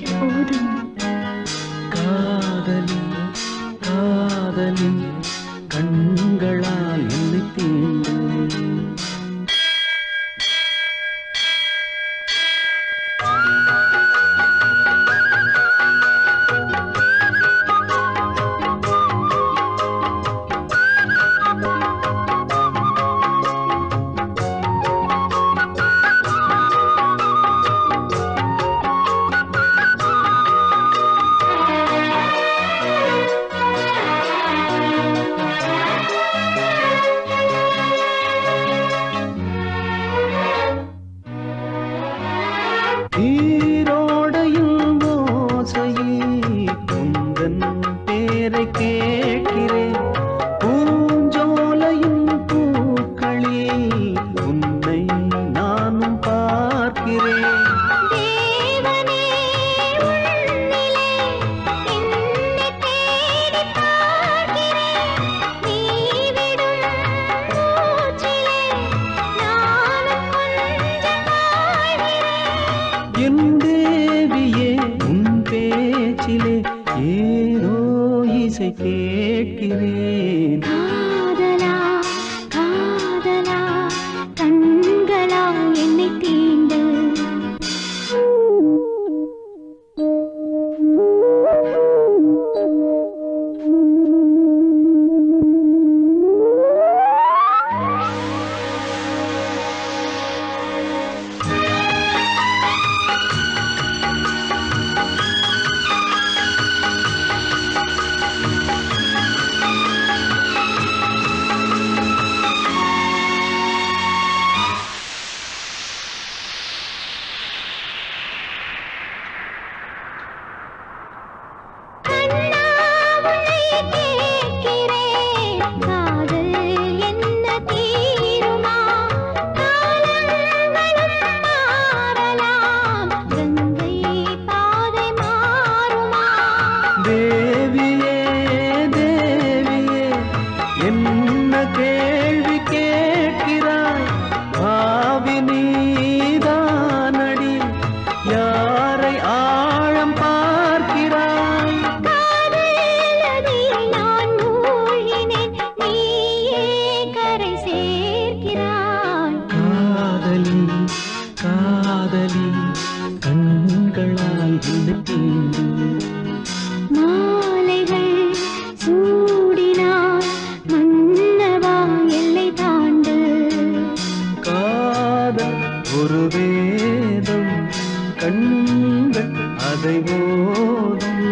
எப்போதும் காதலி காதலி கண்களால் என்னை தீண்டு ஈரோடையும் ஓசையில் குந்தன் பேரை கேட்கிறேன் பூஞ்சோலையும் பூக்களில் உன்னை நானும் பார்க்கிறேன் என் தேவியே உன் பேச்சிலே ஏதோ இசை கேட்கிறேன் காதலா காதலா கண்களா என்னை தீண்டு தேவியே தேவியே என்ன கேள்வி கேட்கிறாய் பாவி நீதானடி யாரை ஆழம் பார்க்கிறாய் நான் மூழ்கினேன் நீயே கரை சேர்க்கிறாய் காதலி காதலி கண்களால் என்னை தீண்டு மாலைகள் சூடினார் மன்னவா எல்லை தாண்டு காதல் ஒரு வேதம் கண்கள் அதை போதும்